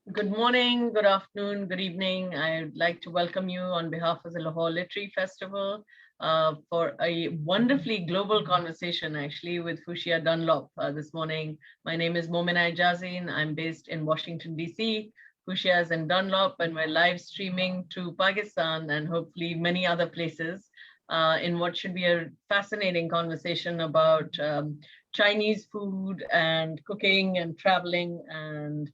Good morning, good afternoon, good evening. I'd like to welcome you on behalf of the Lahore Literary Festival for a wonderfully global conversation actually with Fushia Dunlop this morning. My name is Momina Ijazin. I'm based in Washington, DC. Fushia is in Dunlop and we're live streaming to Pakistan and hopefully many other places in what should be a fascinating conversation about Chinese food and cooking and traveling. And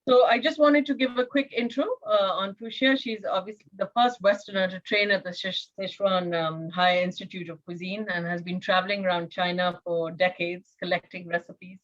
so I just wanted to give a quick intro on Fushia. She's obviously the first Westerner to train at the Sichuan High Institute of Cuisine and has been traveling around China for decades, collecting recipes.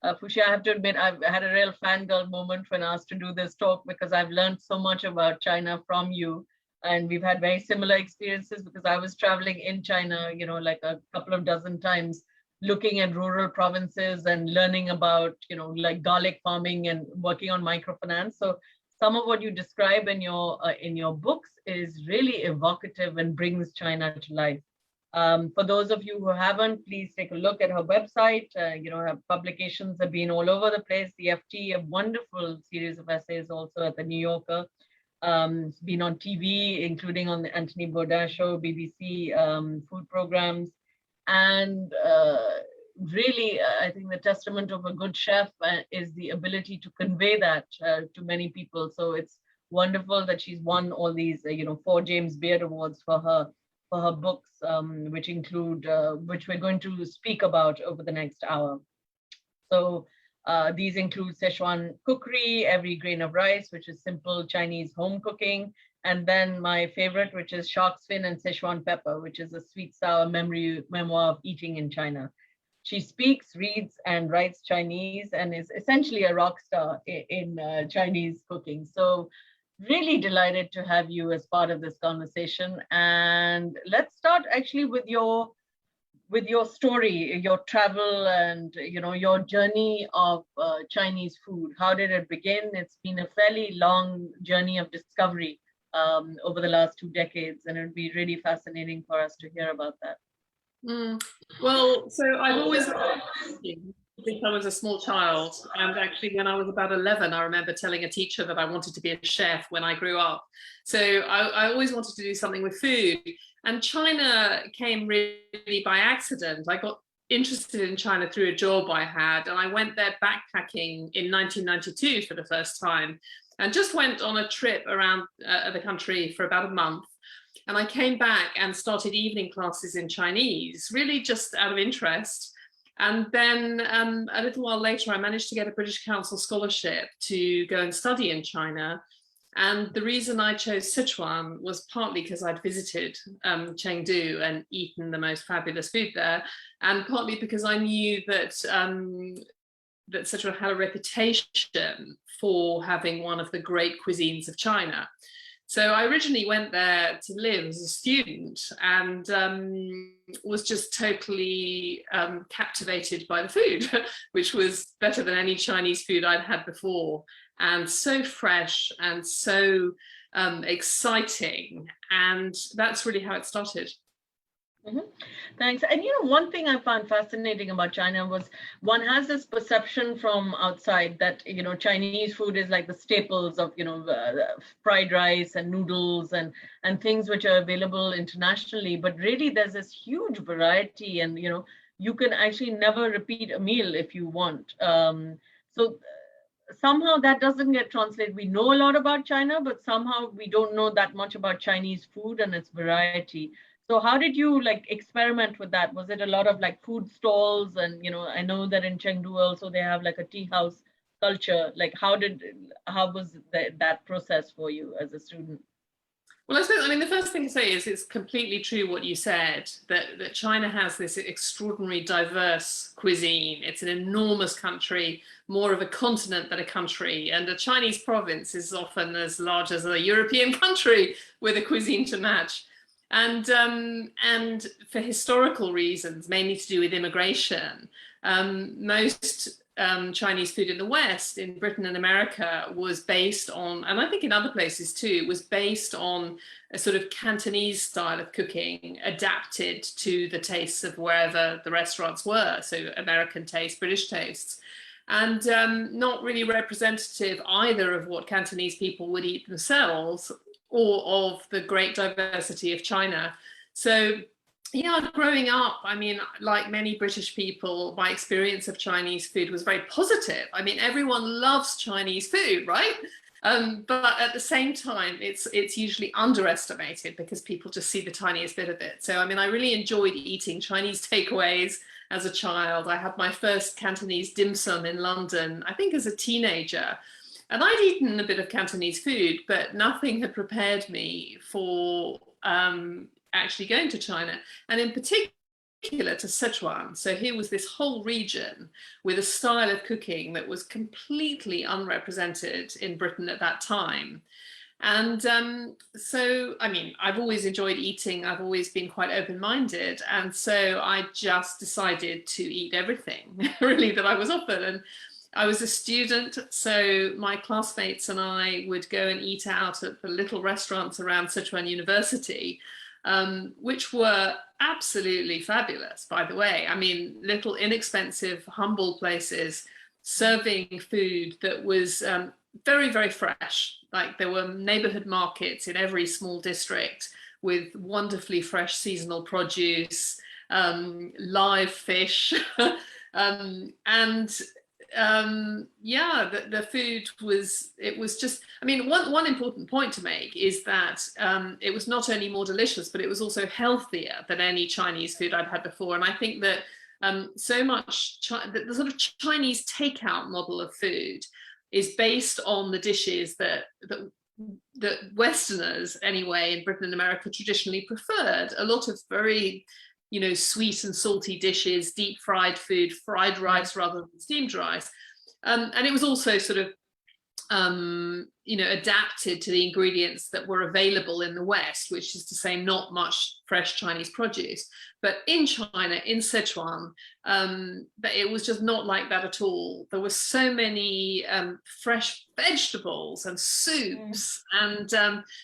Fushia, I have to admit, I've had a real fangirl moment when asked to do this talk because I've learned so much about China from you. And we've had very similar experiences because I was traveling in China, like a couple of dozen times, looking at rural provinces and learning about, like garlic farming and working on microfinance. So some of what you describe in your books is really evocative and brings China to life. For those of you who haven't, please take a look at her website. Her publications have been all over the place. The FT, a wonderful series of essays also at the New Yorker. It's been on TV, including on the Anthony Bourdain show, BBC food programs. And really, I think the testament of a good chef is the ability to convey that to many people. So it's wonderful that she's won all these, 4 James Beard Awards for her books, which we're going to speak about over the next hour. So these include Szechuan cookery, every grain of rice, which is simple Chinese home cooking. And then my favorite, which is Shaoxing and Szechuan pepper, which is a sweet sour memoir of eating in China. She speaks, reads, and writes Chinese and is essentially a rock star in Chinese cooking. So really delighted to have you as part of this conversation. And let's start actually with your story, your travel and your journey of Chinese food. How did it begin? It's been a fairly long journey of discovery over the last 2 decades, and it would be really fascinating for us to hear about that. Well, so I've always since I was a small child, and actually when I was about 11, I remember telling a teacher that I wanted to be a chef when I grew up. So I always wanted to do something with food, and China came really by accident. I got interested in China through a job I had, and I went there backpacking in 1992 for the first time, and just went on a trip around the country for about a month. And I came back and started evening classes in Chinese, really just out of interest. And then a little while later, I managed to get a British Council scholarship to go and study in China. And the reason I chose Sichuan was partly because I'd visited Chengdu and eaten the most fabulous food there, and partly because I knew that that Sichuan had a reputation for having one of the great cuisines of China. So I originally went there to live as a student and was just totally captivated by the food, which was better than any Chinese food I'd had before, and so fresh and so exciting. And that's really how it started. Thanks. And one thing I found fascinating about China was one has this perception from outside that Chinese food is like the staples of fried rice and noodles and things which are available internationally, but really there's this huge variety, and you can actually never repeat a meal if you want. So somehow that doesn't get translated. We know a lot about China, but somehow we don't know that much about Chinese food and its variety. So how did you experiment with that? Was it a lot of food stalls? And, I know that in Chengdu also they have a tea house culture. How was that process for you as a student? Well, I mean, the first thing to say is it's completely true what you said, that China has this extraordinary diverse cuisine. It's an enormous country, more of a continent than a country. And a Chinese province is often as large as a European country with a cuisine to match. And for historical reasons, mainly to do with immigration, most Chinese food in the West, in Britain and America, was based on, and I think in other places too, was based on a sort of Cantonese style of cooking adapted to the tastes of wherever the restaurants were. So American tastes, British tastes. and not really representative either of what Cantonese people would eat themselves or of the great diversity of China. So yeah, growing up, I mean, like many British people, my experience of Chinese food was very positive. I mean, everyone loves Chinese food, right? But at the same time, it's usually underestimated because people just see the tiniest bit of it. So, I mean, I really enjoyed eating Chinese takeaways as a child. I had my first Cantonese dim sum in London, I think as a teenager. And I'd eaten a bit of Cantonese food, but nothing had prepared me for actually going to China, and in particular to Sichuan. So here was this whole region with a style of cooking that was completely unrepresented in Britain at that time. And so, I mean, I've always enjoyed eating. I've always been quite open-minded. And so I just decided to eat everything really that I was offered. And I was a student, so my classmates and I would go and eat out at the little restaurants around Sichuan University, which were absolutely fabulous, by the way. I mean, little inexpensive, humble places serving food that was very, very fresh. Like there were neighborhood markets in every small district with wonderfully fresh seasonal produce, live fish, and yeah, the food was, it was just, I mean, one important point to make is that it was not only more delicious, but it was also healthier than any Chinese food I'd had before. And I think that so much, the sort of Chinese takeout model of food is based on the dishes that Westerners, anyway, in Britain and America traditionally preferred. A lot of very, you know, sweet and salty dishes, deep fried food, fried rice rather than steamed rice. And it was also sort of, you know, adapted to the ingredients that were available in the West, which is to say not much fresh Chinese produce. But in China, in Sichuan, it was just not like that at all. There were so many fresh vegetables and soups. And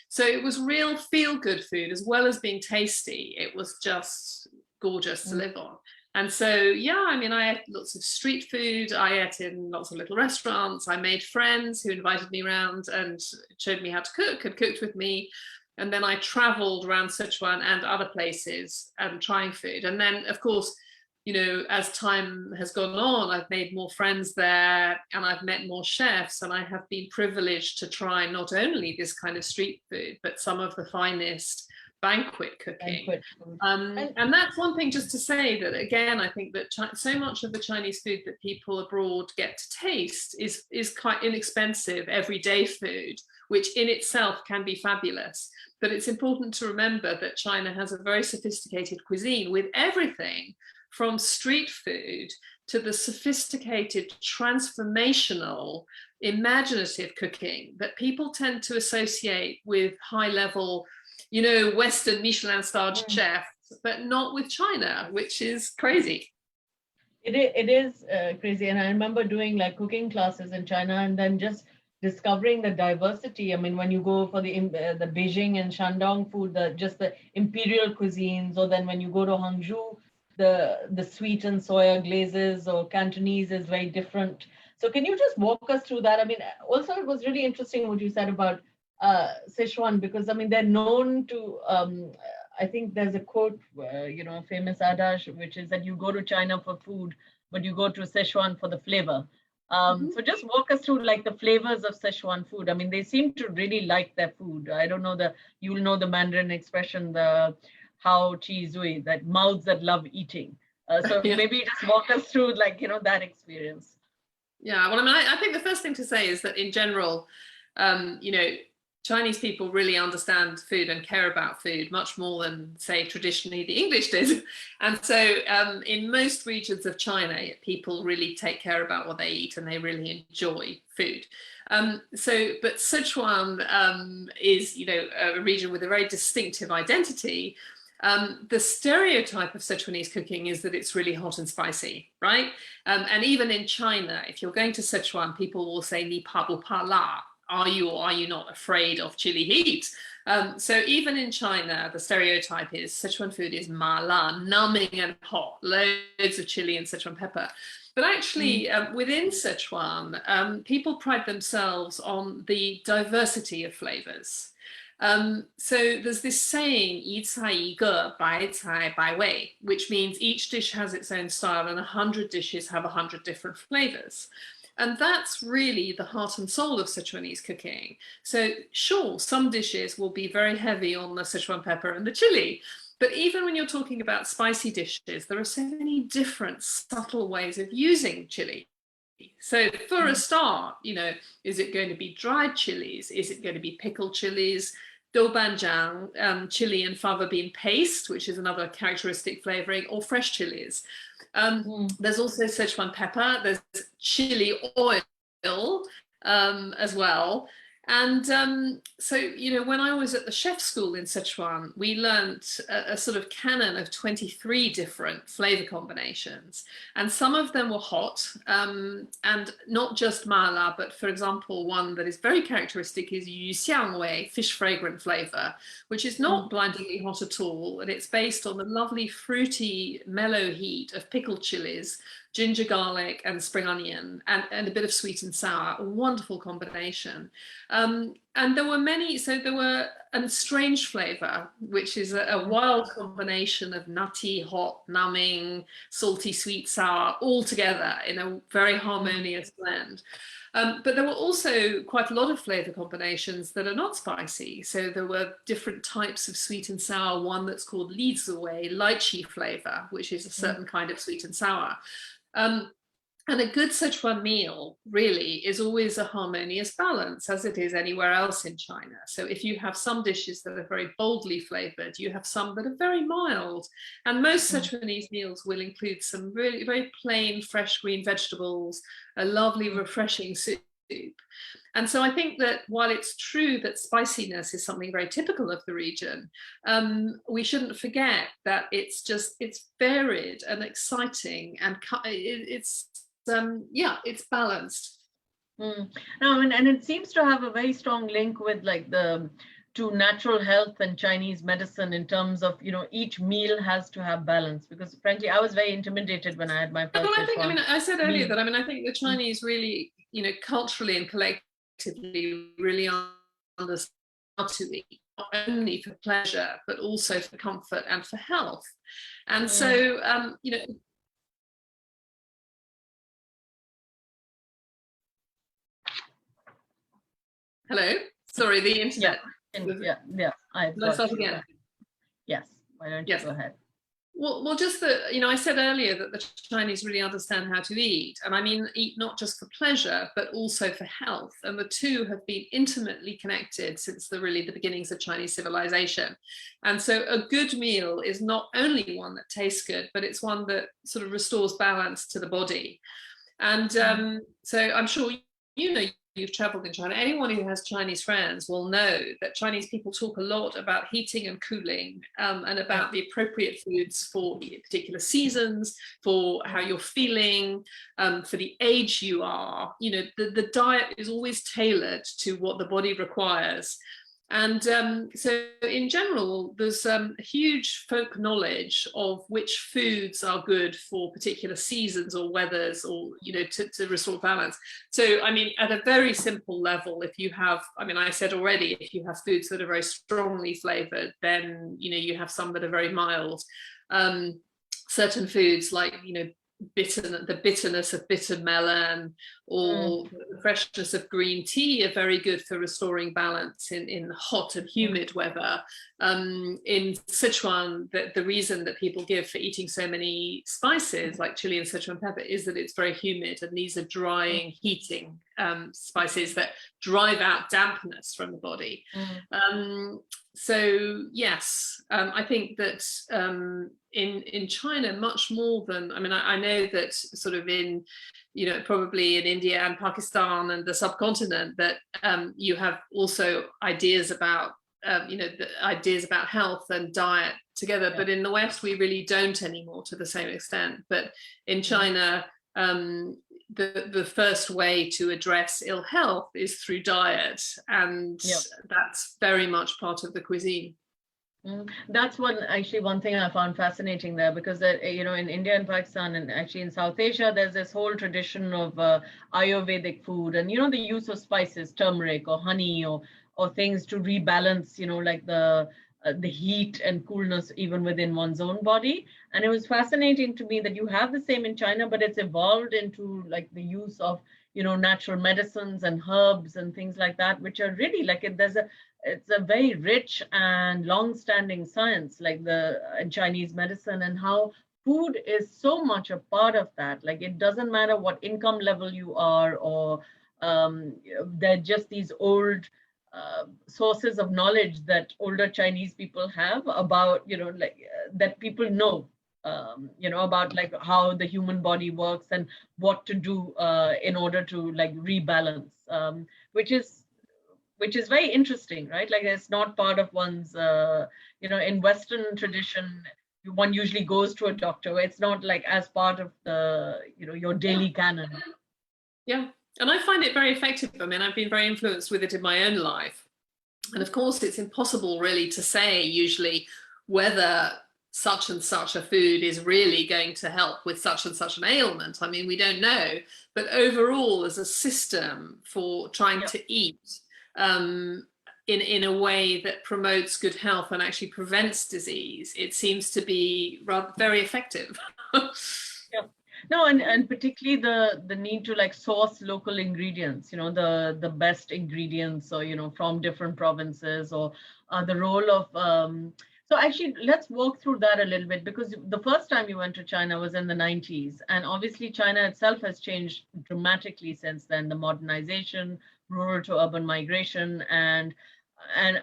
so it was real feel-good food as well as being tasty. It was just gorgeous to live on. And so, yeah, I mean, I ate lots of street food. I ate in lots of little restaurants. I made friends who invited me around and showed me how to cook and cooked with me. And then I traveled around Sichuan and other places trying food. And then, of course, you know, as time has gone on, I've made more friends there and I've met more chefs, and I have been privileged to try not only this kind of street food, but some of the finest banquet cooking. And that's one thing, just to say that, again, I think that so much of the Chinese food that people abroad get to taste is quite inexpensive, everyday food, which in itself can be fabulous. But it's important to remember that China has a very sophisticated cuisine with everything from street food to the sophisticated, transformational, imaginative cooking that people tend to associate with high-level, you know, Western Michelin-starred chefs, but not with China, which is crazy. It is crazy. And I remember doing like cooking classes in China and then just discovering the diversity. I mean, when you go for the Beijing and Shandong food, just the imperial cuisines, or then when you go to Hangzhou, the sweet and soya glazes or Cantonese is very different. So can you just walk us through that? I mean, also it was really interesting what you said about Sichuan, because I mean, they're known to, I think there's a quote, you know, famous adage, which is that you go to China for food, but you go to Sichuan for the flavor. So just walk us through like the flavors of Szechuan food. I mean, they seem to really like their food. I don't know you'll know the Mandarin expression, the Hao Chi Zui, that mouths that love eating. So yeah, maybe just walk us through like, you know, that experience. Yeah, well, I mean, I think the first thing to say is that in general, you know, Chinese people really understand food and care about food much more than, say, traditionally the English did. And so in most regions of China, people really take care about what they eat and they really enjoy food. But Sichuan is, you know, a region with a very distinctive identity. The stereotype of Sichuanese cooking is that it's really hot and spicy, right? And even in China, if you're going to Sichuan, people will say, "Ni pa bu pa la." Are you or are you not afraid of chili heat? So even in China, the stereotype is Sichuan food is ma la, numbing and hot, loads of chili and Sichuan pepper. But actually, within Sichuan, people pride themselves on the diversity of flavors. So there's this saying, 一菜一个,百菜百味, which means each dish has its own style and 100 dishes have 100 different flavors. And that's really the heart and soul of Sichuanese cooking. So sure, some dishes will be very heavy on the Sichuan pepper and the chili, but even when you're talking about spicy dishes, there are so many different subtle ways of using chili. So for a start, you know, is it going to be dried chilies? Is it going to be pickled chilies? Doubanjiang, chili and fava bean paste, which is another characteristic flavoring, or fresh chilies. There's also Sichuan pepper, there's chili oil as well. And so, you know, when I was at the chef school in Sichuan, we learnt a sort of canon of 23 different flavor combinations. And some of them were hot, and not just mala, but for example, one that is very characteristic is yuxiang wei, fish fragrant flavor, which is not blindingly hot at all. And it's based on the lovely fruity mellow heat of pickled chilies, ginger, garlic, and spring onion, and a bit of sweet and sour, a wonderful combination. And there were many, so there were a strange flavor, which is a wild combination of nutty, hot, numbing, salty, sweet, sour, all together in a very harmonious blend. But there were also quite a lot of flavor combinations that are not spicy. So there were different types of sweet and sour, one that's called li ziwei, lychee flavor, which is a certain kind of sweet and sour. And a good Sichuan meal really is always a harmonious balance, as it is anywhere else in China. So if you have some dishes that are very boldly flavored, you have some that are very mild. And most Sichuanese meals will include some really very plain, fresh green vegetables, a lovely, refreshing soup. And so I think that while it's true that spiciness is something very typical of the region, we shouldn't forget that it's varied and exciting, and it's balanced. No, I mean, and it seems to have a very strong link with like to natural health and Chinese medicine in terms of, you know, each meal has to have balance, because frankly, I was very intimidated when I had my first But I said earlier that, I think the Chinese really, you know, culturally and collectively really understand how to eat, not only for pleasure, but also for comfort and for health. And so, you know, hello, sorry, the internet. Yeah. Let's start again. Yes, why don't you go ahead? Well, just that, you know, I said earlier that the Chinese really understand how to eat. And I mean, eat not just for pleasure, but also for health. And the two have been intimately connected since the beginnings of Chinese civilization. And so a good meal is not only one that tastes good, but it's one that sort of restores balance to the body. And so I'm sure, you know, you've traveled in China. Anyone who has Chinese friends will know that Chinese people talk a lot about heating and cooling, and about the appropriate foods for particular seasons, for how you're feeling, for the age you are. You know, the diet is always tailored to what the body requires. And so in general, there's a huge folk knowledge of which foods are good for particular seasons or weathers, or, you know, to restore balance. So, I mean, at a very simple level, if you have, I mean, I said already, if you have foods that are very strongly flavored, then, you know, you have some that are very mild. Certain foods like, you know, the bitterness of bitter melon, or the freshness of green tea are very good for restoring balance in hot and humid weather. In Sichuan, the reason that people give for eating so many spices like chili and Sichuan pepper is that it's very humid, and these are drying, heating spices that drive out dampness from the body. So yes, I think that in China, much more than, I mean, I know that sort of in, you know, probably in India and Pakistan and the subcontinent, that you have also ideas about, you know, the ideas about health and diet together. But in the West, we really don't anymore to the same extent. But in China, the first way to address ill health is through diet, and that's very much part of the cuisine. That's one thing I found fascinating there, because in India and Pakistan and actually in South Asia, there's this whole tradition of Ayurvedic food, and the use of spices, turmeric or honey or things to rebalance, like the heat and coolness even within one's own body. And it was fascinating to me that you have the same in China, but it's evolved into like the use of natural medicines and herbs and things like that, which are really like it's a very rich and long-standing science, like the Chinese medicine, and how food is so much a part of that. Like it doesn't matter what income level you are, or they're just these old sources of knowledge that older Chinese people have about, that people know, about like how the human body works and what to do in order to like rebalance, which is very interesting, right? Like it's not part of one's, in Western tradition, one usually goes to a doctor. It's not like as part of the, your daily canon. Yeah. And I find it very effective. I mean, I've been very influenced with it in my own life. And of course, it's impossible really to say usually whether such and such a food is really going to help with such and such an ailment. I mean, we don't know. But overall, as a system for trying to eat in a way that promotes good health and actually prevents disease, it seems to be very effective. Yeah. No, and particularly the need to like source local ingredients, the best ingredients, or from different provinces, or the role of so actually let's walk through that a little bit, because the first time you went to China was in the 90s, and obviously China itself has changed dramatically since then, the modernization, rural to urban migration, and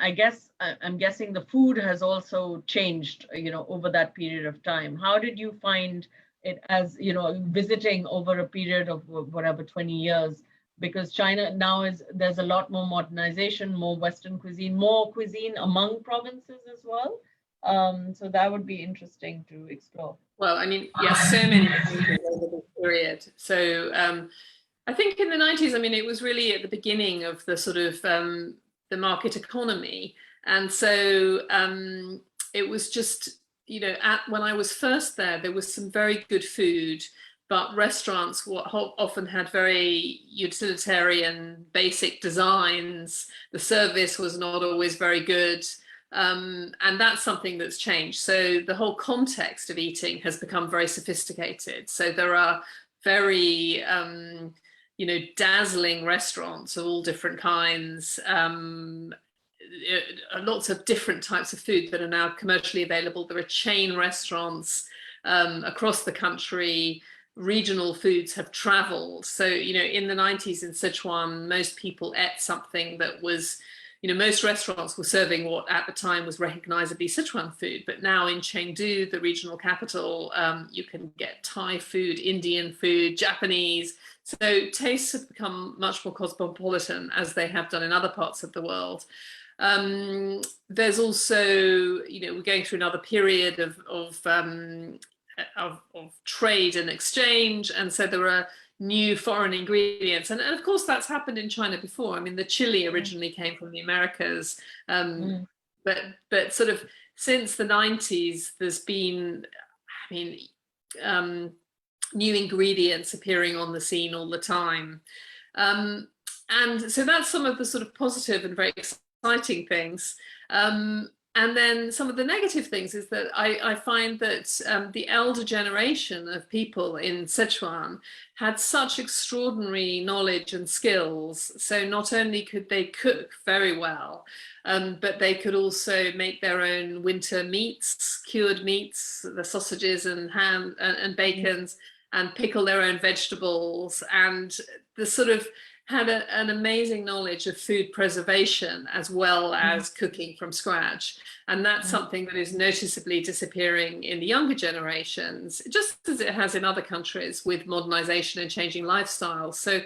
I guess I'm guessing the food has also changed, over that period of time. How did you find it as, visiting over a period of whatever 20 years? Because China now there's a lot more modernization, more Western cuisine, more cuisine among provinces as well. So that would be interesting to explore. Well, I mean, yes, so many changes over this period. So I think in the 90s, I mean, it was really at the beginning of the sort of the market economy. And so it was just, when I was first there was some very good food, but restaurants often had very utilitarian, basic designs. The service was not always very good. And that's something that's changed. So the whole context of eating has become very sophisticated. So there are very, dazzling restaurants of all different kinds, lots of different types of food that are now commercially available. There are chain restaurants across the country. Regional foods have traveled. So, in the 90s in Sichuan, most people ate something that was, most restaurants were serving what at the time was recognizably Sichuan food. But now in Chengdu, the regional capital, you can get Thai food, Indian food, Japanese. So tastes have become much more cosmopolitan, as they have done in other parts of the world. There's also, we're going through another period of trade and exchange, and so there are new foreign ingredients, and of course that's happened in China before. I mean, the chili originally came from the Americas, but sort of since the 90s, there's been, new ingredients appearing on the scene all the time, and so that's some of the sort of positive and very exciting things. And then some of the negative things is that I find that the elder generation of people in Sichuan had such extraordinary knowledge and skills. So not only could they cook very well, but they could also make their own winter meats, cured meats, the sausages and ham and bacons, and pickle their own vegetables, and the sort of had an amazing knowledge of food preservation as well as cooking from scratch. And that's something that is noticeably disappearing in the younger generations, just as it has in other countries with modernization and changing lifestyles. So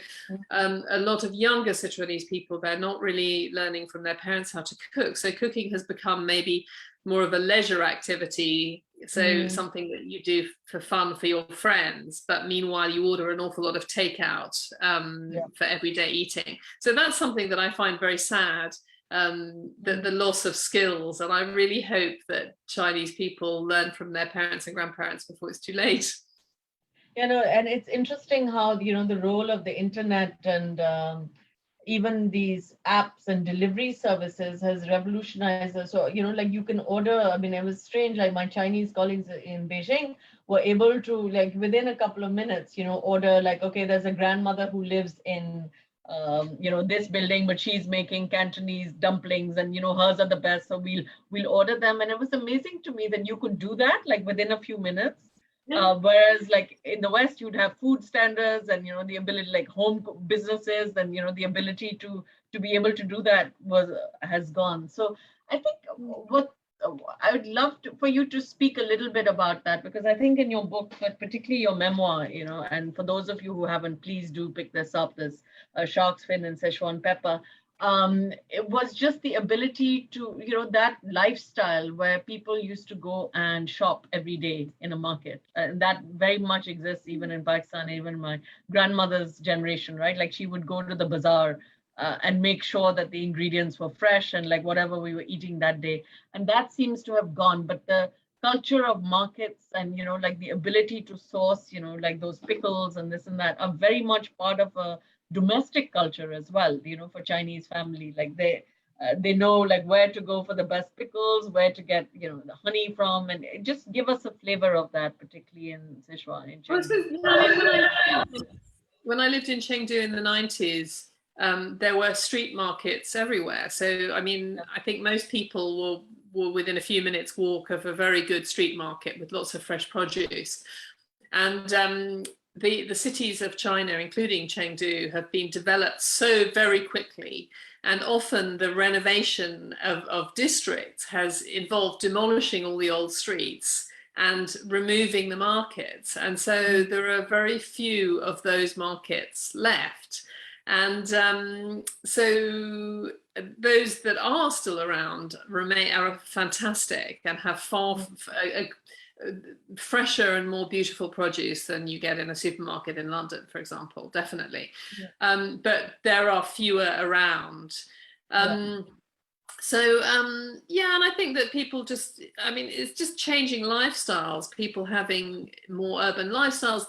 a lot of younger Sichuanese people, they're not really learning from their parents how to cook. So cooking has become maybe more of a leisure activity, so something that you do for fun for your friends, but meanwhile you order an awful lot of takeout for everyday eating. So that's something that I find very sad. the loss of skills. And I really hope that Chinese people learn from their parents and grandparents before it's too late. And it's interesting how, the role of the internet and even these apps and delivery services has revolutionized us. So, like you can order, I mean, it was strange, like my Chinese colleagues in Beijing were able to, like, within a couple of minutes, order, like, okay, there's a grandmother who lives in, this building, but she's making Cantonese dumplings and, hers are the best. So we'll order them. And it was amazing to me that you could do that, like within a few minutes. Whereas like in the West, you'd have food standards and, the ability, like home businesses, and, the ability to be able to do that has gone. So I think what I would love for you to speak a little bit about that, because I think in your book, but particularly your memoir, and for those of you who haven't, please do pick this up, this shark's fin and Szechuan pepper. It was just the ability to, that lifestyle where people used to go and shop every day in a market. And that very much exists even in Pakistan, even my grandmother's generation, right? Like she would go to the bazaar and make sure that the ingredients were fresh and like whatever we were eating that day. And that seems to have gone. But the culture of markets and, like the ability to source, like those pickles and this and that are very much part of a domestic culture as well, for Chinese family. Like they know like where to go for the best pickles, where to get, the honey from, and just give us a flavor of that, particularly in Sichuan. In when I lived in Chengdu in the 90s, there were street markets everywhere. So, I mean, I think most people were within a few minutes walk of a very good street market with lots of fresh produce. And the cities of China, including Chengdu, have been developed so very quickly. And often the renovation of districts has involved demolishing all the old streets and removing the markets. And so there are very few of those markets left. And so those that are still around are fantastic and have far fresher and more beautiful produce than you get in a supermarket in London, for example, definitely. Yeah. But there are fewer around. So, yeah, and I think that people just, I mean, it's just changing lifestyles, people having more urban lifestyles.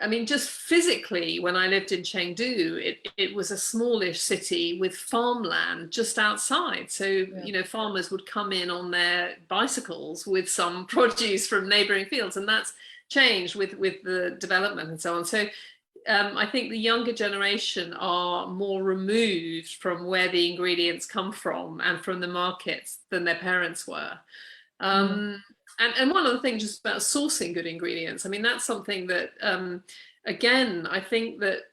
I mean, just physically, when I lived in Chengdu, it was a smallish city with farmland just outside. So, farmers would come in on their bicycles with some produce from neighboring fields, and that's changed with the development and so on. So I think the younger generation are more removed from where the ingredients come from and from the markets than their parents were. And one of the things just about sourcing good ingredients, I mean, that's something that, again, I think that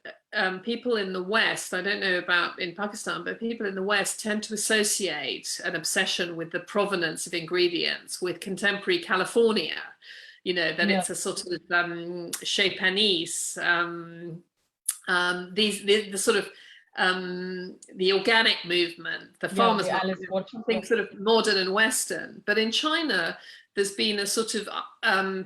people in the West, I don't know about in Pakistan, but people in the West tend to associate an obsession with the provenance of ingredients with contemporary California, that it's a sort of chez panisse, the sort of the organic movement, the farmers movement, something sort of modern and Western. But in China, there's been a sort of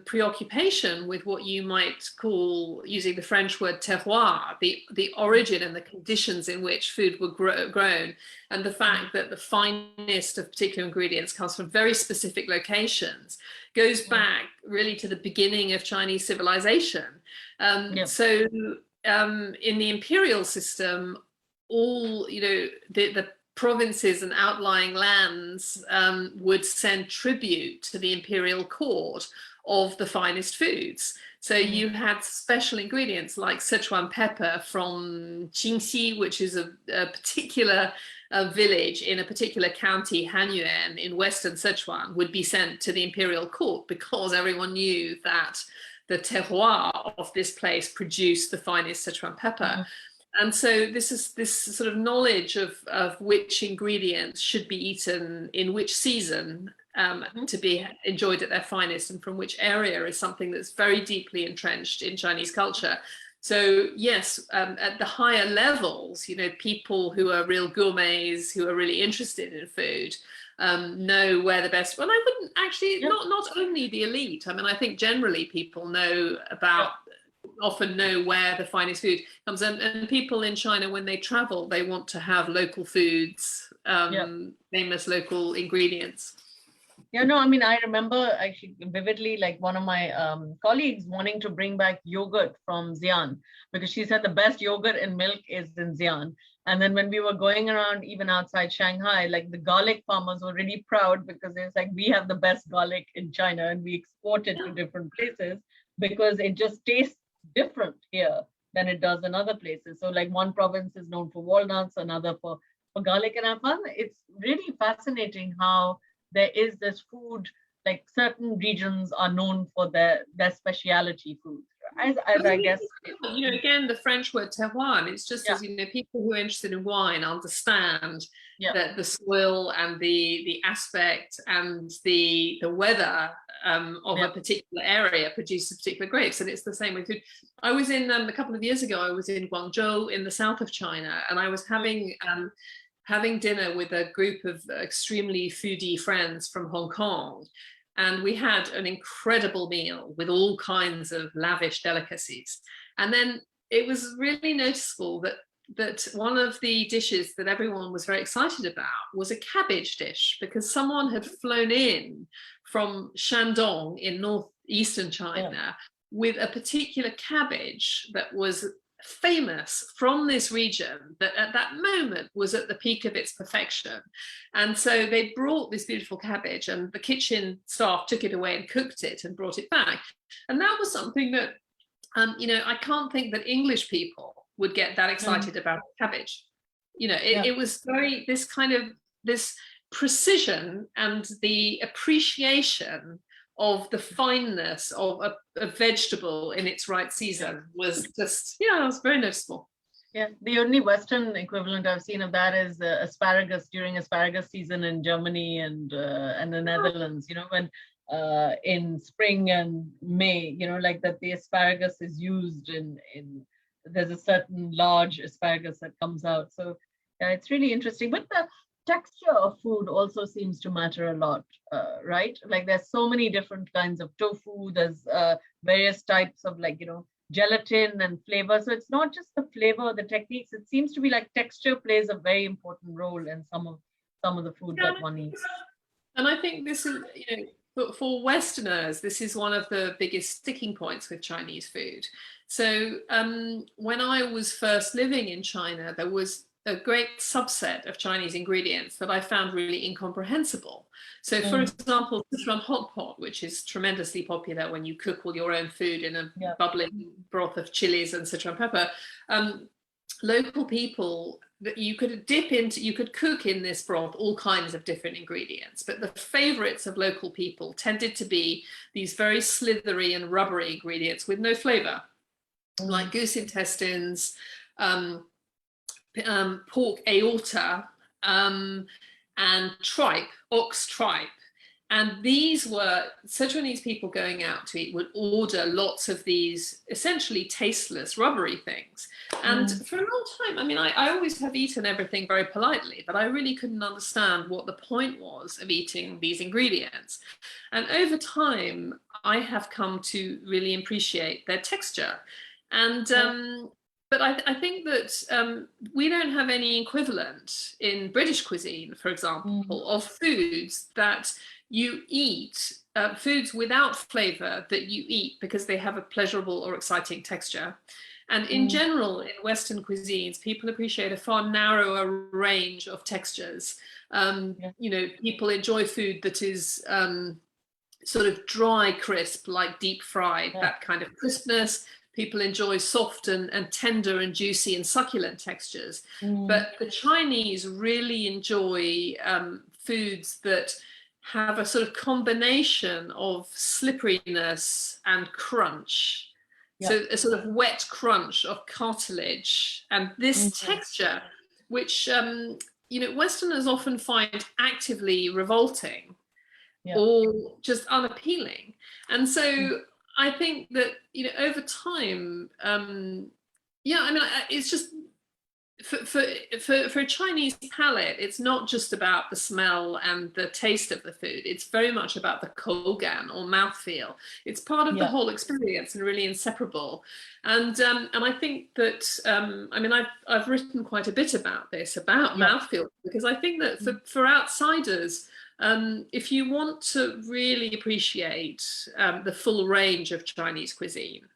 preoccupation with what you might call, using the French word terroir, the origin and the conditions in which food were grown, and the fact that the finest of particular ingredients comes from very specific locations, goes back really to the beginning of Chinese civilization. So in the imperial system, all, the provinces and outlying lands would send tribute to the imperial court of the finest foods. So you had special ingredients like Sichuan pepper from Qingxi, which is a particular village in a particular county, Hanyuan, in western Sichuan, would be sent to the imperial court because everyone knew that the terroir of this place produced the finest Sichuan pepper. And so this sort of knowledge of which ingredients should be eaten in which season to be enjoyed at their finest and from which area is something that's very deeply entrenched in Chinese culture. So yes, at the higher levels, people who are real gourmets, who are really interested in food, know where the best, well, I wouldn't actually, not only the elite. I mean, I think generally people know about often know where the finest food comes. And people in China, when they travel, they want to have local foods, famous local ingredients. Yeah, no, I mean, I remember actually vividly, like one of my colleagues wanting to bring back yogurt from Xi'an because she said the best yogurt and milk is in Xi'an. And then when we were going around, even outside Shanghai, like the garlic farmers were really proud because it's like, we have the best garlic in China and we export it to different places because it just tastes different here than it does in other places. So like one province is known for walnuts, another for garlic. And I found it's really fascinating how there is this food, like certain regions are known for their specialty foods. As I guess, again, the French word terroir, it's just as, people who are interested in wine understand that the soil and the aspect and the weather of a particular area produces particular grapes. And it's the same with food. I was in, a couple of years ago, I was in Guangzhou in the south of China, and I was having dinner with a group of extremely foodie friends from Hong Kong. And we had an incredible meal with all kinds of lavish delicacies. And then it was really noticeable that one of the dishes that everyone was very excited about was a cabbage dish, because someone had flown in from Shandong in northeastern China with a particular cabbage that was famous from this region, that at that moment was at the peak of its perfection. And so they brought this beautiful cabbage, and the kitchen staff took it away and cooked it and brought it back. And that was something that, I can't think that English people would get that excited about cabbage. It was very, this precision and the appreciation of the fineness of a vegetable in its right season was just, it was very noticeable. Yeah, the only Western equivalent I've seen of that is asparagus during asparagus season in Germany and the Netherlands, when in spring and May, like that the asparagus is used in there's a certain large asparagus that comes out. So it's really interesting. But the texture of food also seems to matter a lot, right? Like there's so many different kinds of tofu, there's various types of gelatin and flavor. So it's not just the flavor, the techniques, it seems to be like texture plays a very important role in some of the food that one eats. And I think this is, for Westerners, this is one of the biggest sticking points with Chinese food. So when I was first living in China, there was a great subset of Chinese ingredients that I found really incomprehensible. So for example, Sichuan hot pot, which is tremendously popular when you cook all your own food in a bubbling broth of chilies and Sichuan pepper, local people, that you could cook in this broth all kinds of different ingredients, but the favorites of local people tended to be these very slithery and rubbery ingredients with no flavor, like goose intestines, pork aorta, and tripe, ox tripe. And these were Sichuanese people going out to eat would order lots of these essentially tasteless, rubbery things. And for a long time, I always have eaten everything very politely, but I really couldn't understand what the point was of eating these ingredients. And over time, I have come to really appreciate their texture. And but I think that we don't have any equivalent in British cuisine, for example, of foods that you eat, foods without flavor that you eat because they have a pleasurable or exciting texture. And in general, in Western cuisines, people appreciate a far narrower range of textures. People enjoy food that is sort of dry, crisp, like deep fried, that kind of crispness. People enjoy soft and tender and juicy and succulent textures. But the Chinese really enjoy foods that have a sort of combination of slipperiness and crunch. So a sort of wet crunch of cartilage and this texture, which, Westerners often find actively revolting or just unappealing. And so I think that, over time, it's just for a Chinese palate, it's not just about the smell and the taste of the food. It's very much about the kogan or mouthfeel. It's part of the whole experience and really inseparable. And I think that I mean, I've written quite a bit about this, about mouthfeel, because I think that for outsiders, if you want to really appreciate the full range of Chinese cuisine,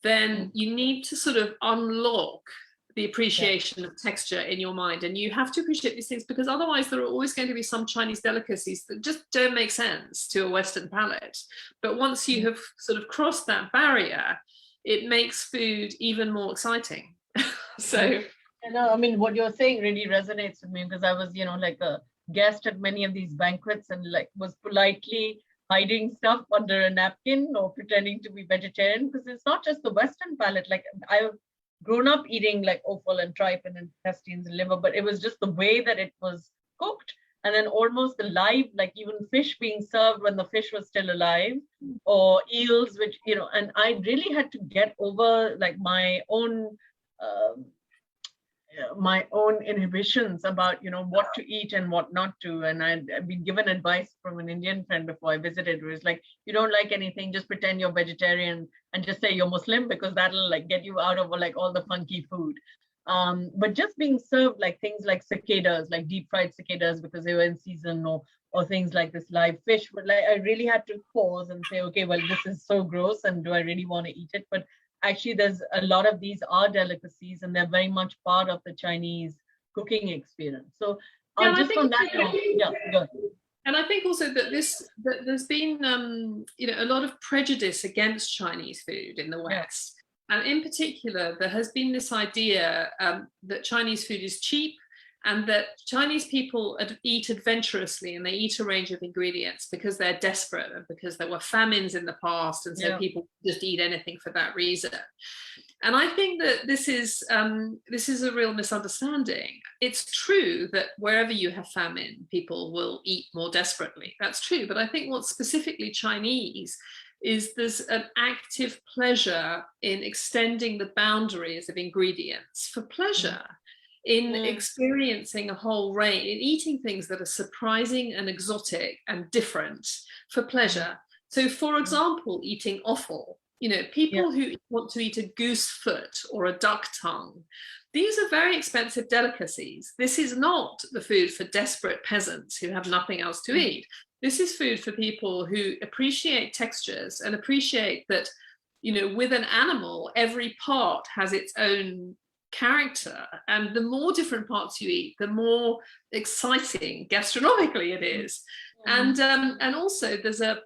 then you need to sort of unlock the appreciation of texture in your mind, and you have to appreciate these things, because otherwise there are always going to be some Chinese delicacies that just don't make sense to a Western palate. But once you have sort of crossed that barrier, it makes food even more exciting. So you know, I mean, what you're saying really resonates with me, because I was, you know, like a guest at many of these banquets and like was politely hiding stuff under a napkin or pretending to be vegetarian, because it's not just the Western palate. Like I've grown up eating like offal and tripe and intestines and liver, but it was just the way that it was cooked. And then almost the live, like even fish being served when the fish was still alive, or eels, which, you know, and I really had to get over like my own inhibitions about, you know, what to eat and what not to. And I'd been given advice from an Indian friend before I visited, where it's like, you don't like anything, just pretend you're vegetarian and just say you're Muslim, because that'll like get you out of like all the funky food. But just being served like things like cicadas, like deep fried cicadas because they were in season, or things like this live fish, but like I really had to pause and say, okay, well, this is so gross, and do I really want to eat it? But actually, there's a lot of these are delicacies, and they're very much part of the Chinese cooking experience. So just on that note, go. And I think also that there's been you know, a lot of prejudice against Chinese food in the West. And in particular, there has been this idea that Chinese food is cheap, and that Chinese people eat adventurously, and they eat a range of ingredients because they're desperate and because there were famines in the past, and so people just eat anything for that reason. And I think that this is a real misunderstanding. It's true that wherever you have famine, people will eat more desperately. That's true. But I think what's specifically Chinese is there's an active pleasure in extending the boundaries of ingredients for pleasure, in experiencing a whole range, in eating things that are surprising and exotic and different for pleasure. So, for example, eating offal. You know, people who want to eat a goose foot or a duck tongue, these are very expensive delicacies. This is not the food for desperate peasants who have nothing else to eat. This is food for people who appreciate textures and appreciate that, you know, with an animal, every part has its own character. And the more different parts you eat, the more exciting gastronomically it is. And also there's a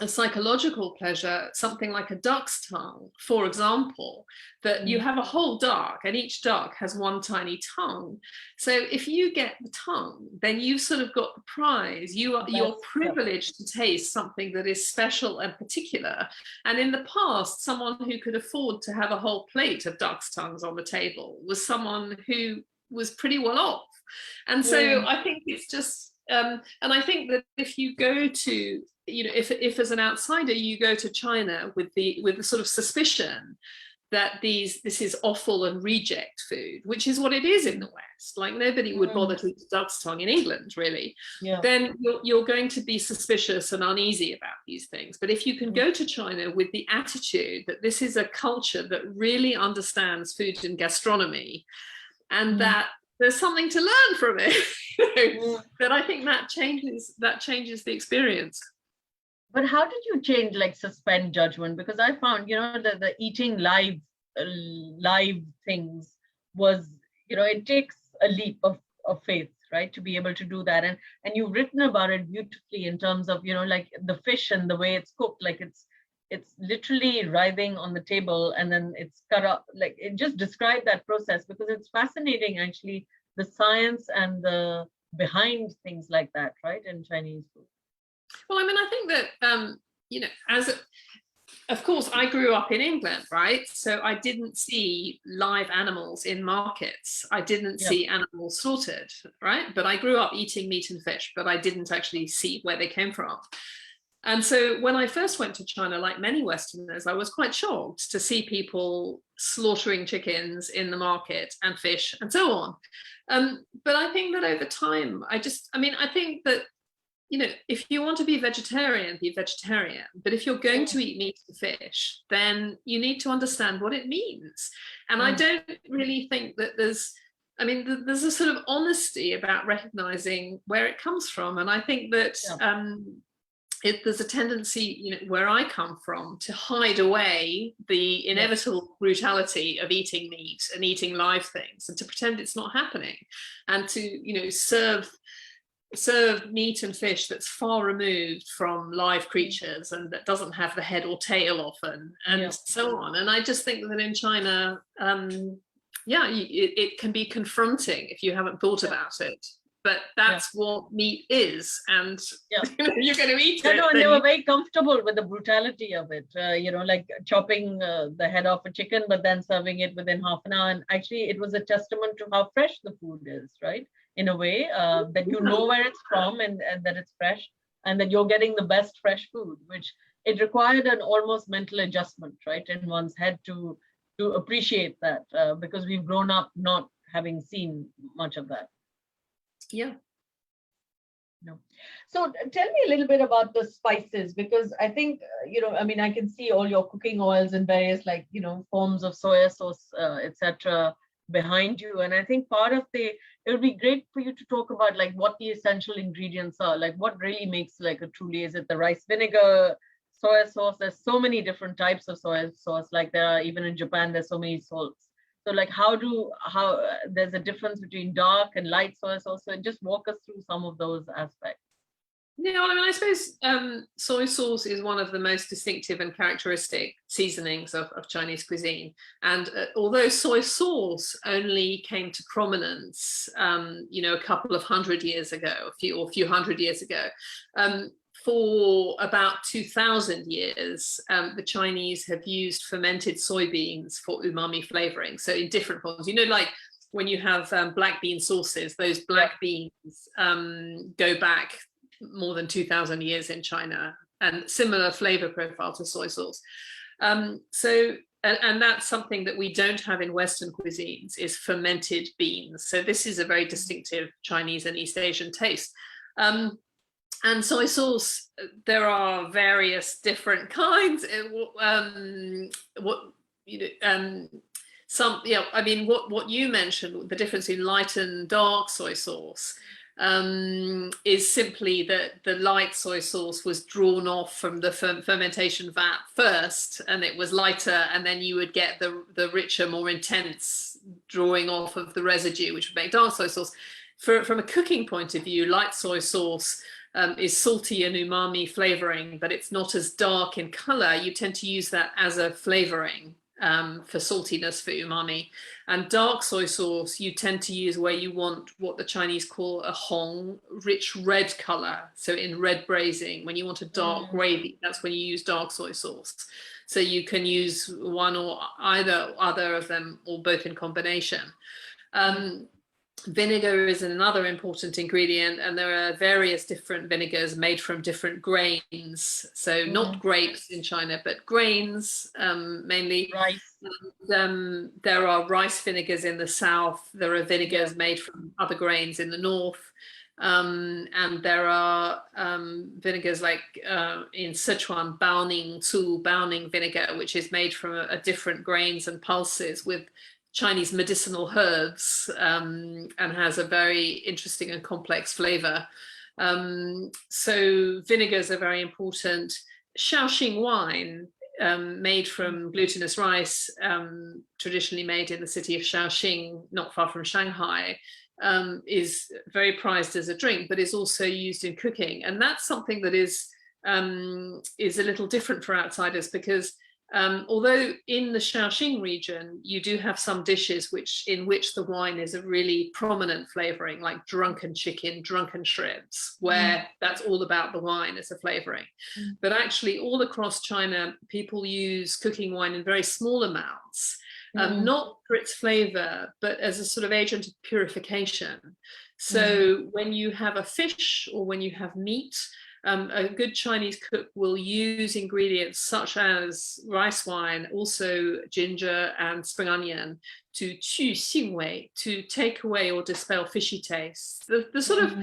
psychological pleasure, something like a duck's tongue, for example, that you have a whole duck and each duck has one tiny tongue. So if you get the tongue, then you've sort of got the prize. You're privileged to taste something that is special and particular. And in the past, someone who could afford to have a whole plate of duck's tongues on the table was someone who was pretty well off. And so I think it's just, and I think that if you go to, you know, if as an outsider you go to China with the sort of suspicion that this is offal and reject food, which is what it is in the West, like nobody would bother to eat a duck's tongue in England, really, then you're going to be suspicious and uneasy about these things. But if you can go to China with the attitude that this is a culture that really understands food and gastronomy, and that there's something to learn from it, you know, then I think that changes the experience. But how did you change, like suspend judgment? Because I found, you know, the eating live things was, you know, it takes a leap of faith, right, to be able to do that. And you've written about it beautifully in terms of, you know, like the fish and the way it's cooked, like it's literally writhing on the table and then it's cut up. Like it just described that process, because it's fascinating actually, the science and the behind things like that, right, in Chinese food. Well, I mean, I think that, you know, of course, I grew up in England, right? So I didn't see live animals in markets. I didn't see animals slaughtered, right? But I grew up eating meat and fish, but I didn't actually see where they came from. And so when I first went to China, like many Westerners, I was quite shocked to see people slaughtering chickens in the market and fish and so on. But I think that over time, I think that, you know, if you want to be vegetarian, be vegetarian. But if you're going to eat meat and fish, then you need to understand what it means. And I don't really think that there's a sort of honesty about recognizing where it comes from. And I think that there's a tendency, you know, where I come from, to hide away the inevitable brutality of eating meat and eating live things, and to pretend it's not happening, and to, you know, serve meat and fish that's far removed from live creatures and that doesn't have the head or tail often, and so on. And I just think that in China, it can be confronting if you haven't thought about it. But that's what meat is, and you're going to eat it. No, and they were very comfortable with the brutality of it. You know, like chopping the head off a chicken, but then serving it within half an hour. And actually, it was a testament to how fresh the food is, right? In a way, that you know where it's from, and that it's fresh, and that you're getting the best fresh food, which it required an almost mental adjustment, right, in one's head to appreciate that, because we've grown up not having seen much of that. Yeah. No. So tell me a little bit about the spices, because I think, you know, I mean, I can see all your cooking oils and various, like, you know, forms of soya sauce, etc. behind you. And I think it would be great for you to talk about like what the essential ingredients are, like what really makes like a truly, is it the rice vinegar, soya sauce? There's so many different types of soya sauce, like there are, even in Japan, there's so many salts. So like how there's a difference between dark and light soy sauce. So just walk us through some of those aspects. Yeah, well, I mean, I suppose soy sauce is one of the most distinctive and characteristic seasonings of Chinese cuisine. And although soy sauce only came to prominence, you know, a couple of hundred years ago, a few hundred years ago, for about 2,000 years, the Chinese have used fermented soybeans for umami flavoring. So in different forms, you know, like when you have black bean sauces, those black beans go back more than 2,000 years in China, and similar flavor profile to soy sauce. And that's something that we don't have in Western cuisines, is fermented beans. So this is a very distinctive Chinese and East Asian taste. And soy sauce, there are various different kinds. What you mentioned, the difference in light and dark soy sauce, is simply that the light soy sauce was drawn off from the fermentation vat first, and it was lighter, and then you would get the richer, more intense drawing off of the residue, which would make dark soy sauce. From a cooking point of view, light soy sauce is salty and umami flavoring, but it's not as dark in color. You tend to use that as a flavoring for saltiness, for umami. And dark soy sauce, you tend to use where you want what the Chinese call a hong, rich red color. So in red braising, when you want a dark gravy, that's when you use dark soy sauce. So you can use one or either other of them, or both in combination. Vinegar is another important ingredient, and there are various different vinegars made from different grains. So not grapes in China, but grains, mainly. Rice. There are rice vinegars in the south. There are vinegars made from other grains in the north. And there are vinegars like in Sichuan, Baoning vinegar, which is made from different grains and pulses with Chinese medicinal herbs, and has a very interesting and complex flavor. So vinegars are very important. Shaoxing wine, made from glutinous rice, traditionally made in the city of Shaoxing, not far from Shanghai, is very prized as a drink, but is also used in cooking. And that's something that is a little different for outsiders, because although in the Shaoxing region, you do have some dishes in which the wine is a really prominent flavoring, like drunken chicken, drunken shrimps, where that's all about the wine as a flavoring. But actually all across China, people use cooking wine in very small amounts, not for its flavor, but as a sort of agent of purification. So when you have a fish or when you have meat, A good Chinese cook will use ingredients such as rice wine, also ginger and spring onion, to 去腥味, to take away or dispel fishy tastes. The sort of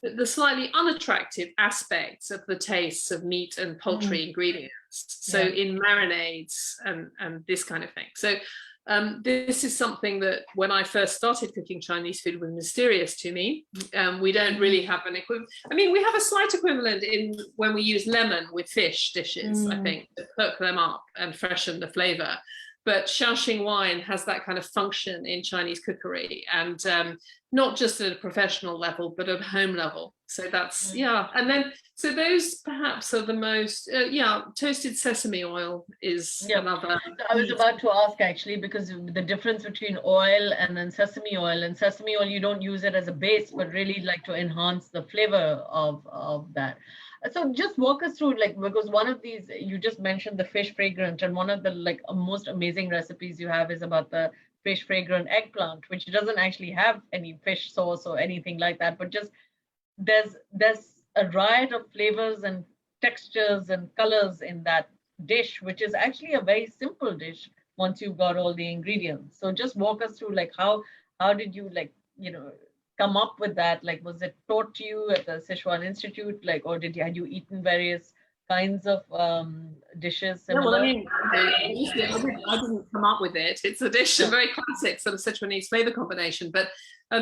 the slightly unattractive aspects of the tastes of meat and poultry ingredients. So in marinades and this kind of thing. So this is something that when I first started cooking Chinese food was mysterious to me. We don't really have an equivalent. I mean, we have a slight equivalent in when we use lemon with fish dishes, I think, to cook them up and freshen the flavor. But Shaoxing wine has that kind of function in Chinese cookery, and not just at a professional level, but at a home level. So that's, and then, so those perhaps are the most, toasted sesame oil is another. So I was about to ask actually, because the difference between oil and then sesame oil, and sesame oil, you don't use it as a base, but really like to enhance the flavor of that. So just walk us through, like, because one of these, you just mentioned the fish fragrant, and one of the like most amazing recipes you have is about the fish fragrant eggplant, which doesn't actually have any fish sauce or anything like that, but just there's a riot of flavors and textures and colors in that dish, which is actually a very simple dish once you've got all the ingredients. So just walk us through, like, how did you, like, come up with that? Like, was it taught to you at the Sichuan Institute, like, or had you eaten various kinds of dishes? Yeah, well, I mean, I didn't come up with it. It's a dish, a very classic sort of Sichuanese flavor combination. But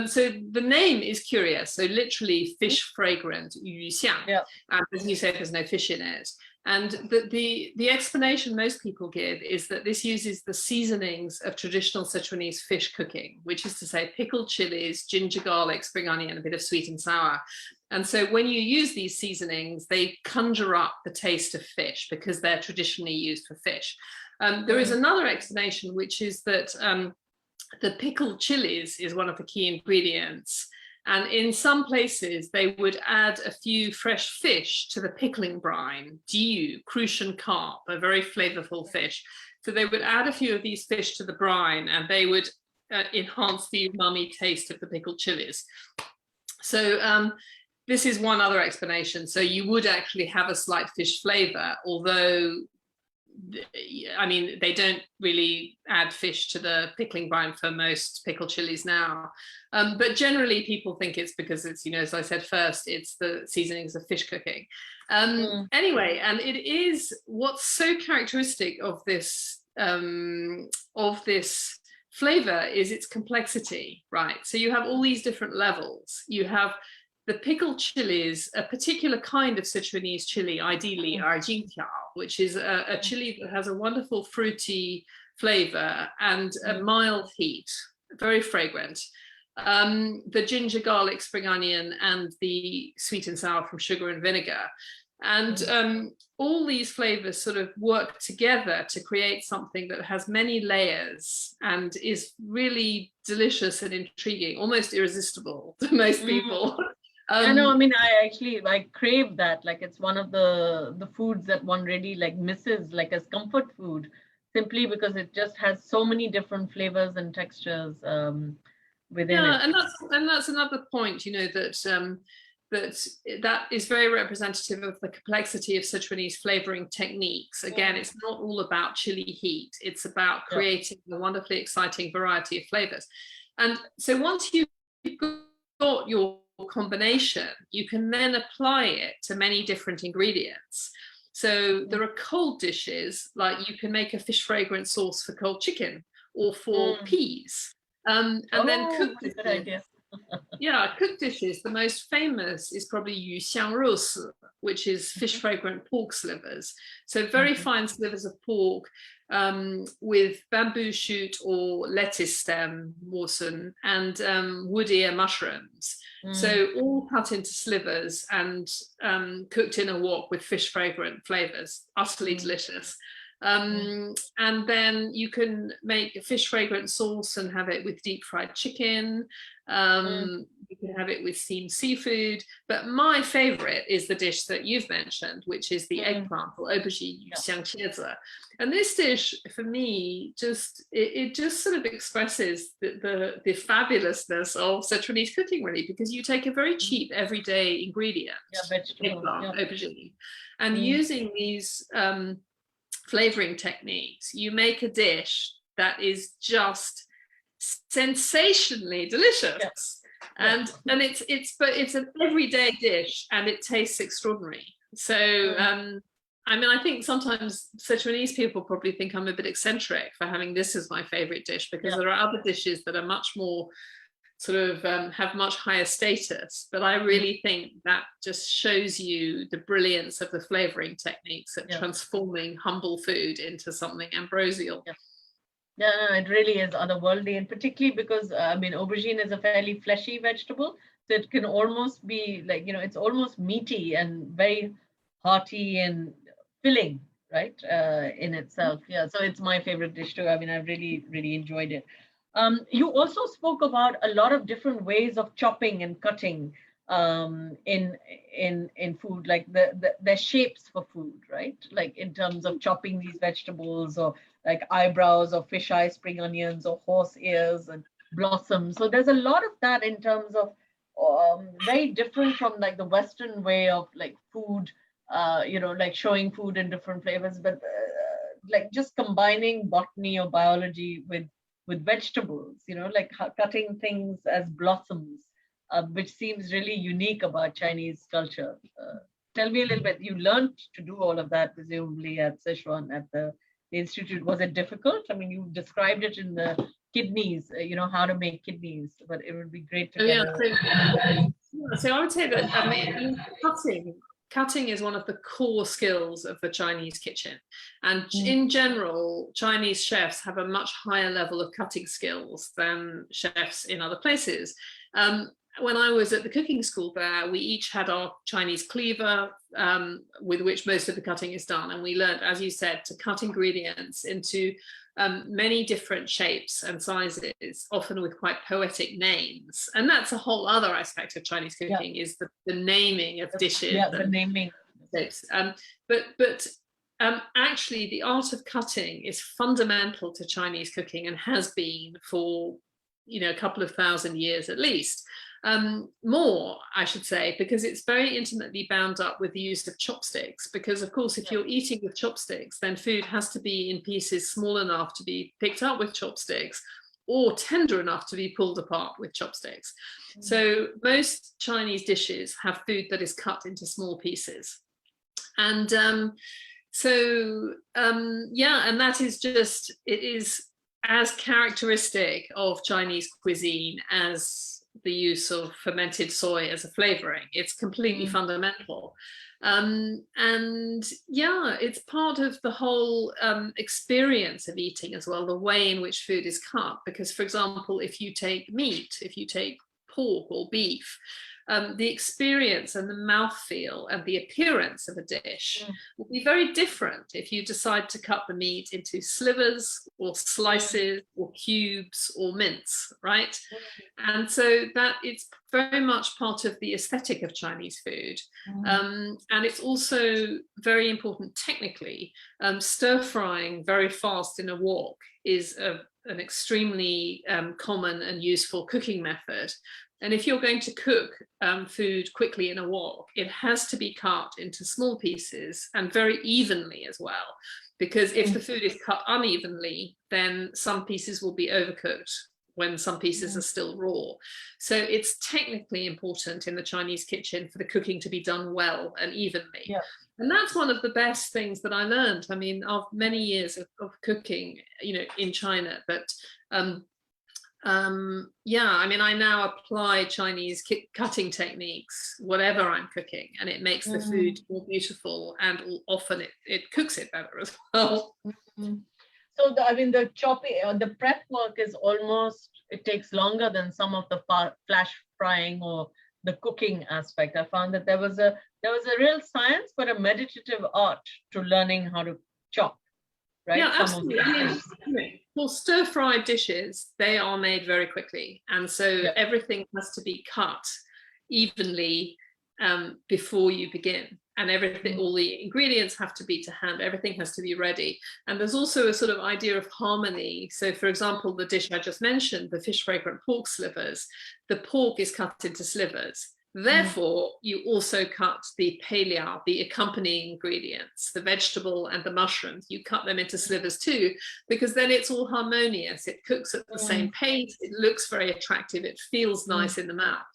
so the name is curious. So literally fish fragrant, yu xiang. Yeah. And as you said, there's no fish in it. And the explanation most people give is that this uses the seasonings of traditional Sichuanese fish cooking, which is to say pickled chilies, ginger, garlic, spring onion, a bit of sweet and sour. And so when you use these seasonings, they conjure up the taste of fish because they're traditionally used for fish. There is another explanation, which is that the pickled chilies is one of the key ingredients. And in some places, they would add a few fresh fish to the pickling brine, jiu, crucian carp, a very flavorful fish. So they would add a few of these fish to the brine, and they would enhance the umami taste of the pickled chilies. So this is one other explanation. So you would actually have a slight fish flavor, although, I mean, they don't really add fish to the pickling brine for most pickled chilies now. But generally people think it's because it's, as I said first, it's the seasonings of fish cooking. Anyway, and it is what's so characteristic of this flavor is its complexity, right? So you have all these different levels. You have the pickled chilies, a particular kind of Sichuanese chili, ideally Arjintiao, which is a chili that has a wonderful fruity flavor and a mild heat, very fragrant. The ginger, garlic, spring onion, and the sweet and sour from sugar and vinegar. And all these flavors sort of work together to create something that has many layers and is really delicious and intriguing, almost irresistible to most people. I know, I mean, I crave that. Like, it's one of the foods that one really like misses, like as comfort food, simply because it just has so many different flavors and textures within it. And that's another point, that is very representative of the complexity of Sichuanese flavoring techniques. Again, it's not all about chili heat. It's about creating a wonderfully exciting variety of flavors. And so once you've got your combination, you can then apply it to many different ingredients. So there are cold dishes, like you can make a fish fragrant sauce for cold chicken or for peas. And then cooked dishes. Cooked dishes. The most famous is probably yu xiang rou si, which is fish fragrant pork slivers. So very fine slivers of pork with bamboo shoot or lettuce stem, morsen, and wood ear mushrooms. So all cut into slivers and cooked in a wok with fish fragrant flavors, utterly delicious. And then you can make a fish fragrant sauce and have it with deep fried chicken. You can have it with steamed seafood. But my favorite is the dish that you've mentioned, which is the eggplant or aubergine xiangqiezi. And this dish, for me, it just sort of expresses the fabulousness of Sichuanese cooking, really, because you take a very cheap, everyday ingredient, eggplant, aubergine, and using these flavoring techniques, you make a dish that is just sensationally delicious. And it's an everyday dish and it tastes extraordinary. So I mean, I think sometimes Sichuanese people probably think I'm a bit eccentric for having this as my favorite dish, because there are other dishes that are much more sort of have much higher status. But I really think that just shows you the brilliance of the flavoring techniques at transforming humble food into something ambrosial. Yeah, no, it really is otherworldly, and particularly because I mean, aubergine is a fairly fleshy vegetable, so it can almost be like, you know, it's almost meaty and very hearty and filling, right? In itself, yeah. So it's my favorite dish too. I mean, I've really enjoyed it. You also spoke about a lot of different ways of chopping and cutting in food, like the shapes for food, right? Like in terms of chopping these vegetables, or like eyebrows, or fisheye spring onions, or horse ears and blossoms. So there's a lot of that in terms of very different from like the Western way of like food, you know, like showing food in different flavors, but like just combining botany or biology with vegetables, you know, like cutting things as blossoms, which seems really unique about Chinese culture. Tell me a little bit. You learned to do all of that, presumably, at Szechuan, at the institute. Was it difficult? I mean, you described it in the kidneys, you know, how to make kidneys, but it would be great to get so I would say that I mean, cutting is one of the core skills of the Chinese kitchen. And in general, Chinese chefs have a much higher level of cutting skills than chefs in other places. When I was at the cooking school there, we each had our Chinese cleaver with which most of the cutting is done. And we learned, as you said, to cut ingredients into many different shapes and sizes, often with quite poetic names. And that's a whole other aspect of Chinese cooking, is the naming of dishes. Yeah, the naming. Shapes. But actually, the art of cutting is fundamental to Chinese cooking and has been for, you know, a couple of thousand years at least. More, I should say, because it's very intimately bound up with the use of chopsticks. Because, of course, if you're eating with chopsticks, then food has to be in pieces small enough to be picked up with chopsticks, or tender enough to be pulled apart with chopsticks. So most Chinese dishes have food that is cut into small pieces. And yeah, and that is just, it is as characteristic of Chinese cuisine as the use of fermented soy as a flavoring. It's completely fundamental. And yeah, it's part of the whole experience of eating as well, the way in which food is cut. Because, for example, if you take meat, if you take pork or beef, the experience and the mouthfeel and the appearance of a dish will be very different if you decide to cut the meat into slivers or slices or cubes or mince, right? And so that it's very much part of the aesthetic of Chinese food. And it's also very important technically. Stir frying very fast in a wok is an extremely common and useful cooking method. And if you're going to cook food quickly in a wok, it has to be cut into small pieces and very evenly as well. Because if the food is cut unevenly, then some pieces will be overcooked when some pieces are still raw. So it's technically important in the Chinese kitchen for the cooking to be done well and evenly. Yeah. And that's one of the best things that I learned. I mean, of many years of cooking, you know, in China, but yeah, I mean, I now apply Chinese cutting techniques, whatever I'm cooking, and it makes the food more beautiful, and often it cooks it better as well. So, I mean, the chopping, the prep work is almost, it takes longer than some of the flash frying or the cooking aspect. I found that there was a real science, but a meditative art to learning how to chop. right? Yeah, Some of absolutely. these I things. mean, for stir-fried dishes, they are made very quickly. And so Yeah. everything has to be cut evenly before you begin. And everything, all the ingredients have to be to hand, everything has to be ready. And there's also a sort of idea of harmony. So for example, the dish I just mentioned, the fish fragrant pork slivers, the pork is cut into slivers. Therefore, you also cut the paella, the accompanying ingredients, the vegetable and the mushrooms, you cut them into slivers too, because then it's all harmonious. It cooks at the same pace, it looks very attractive, it feels nice in the mouth.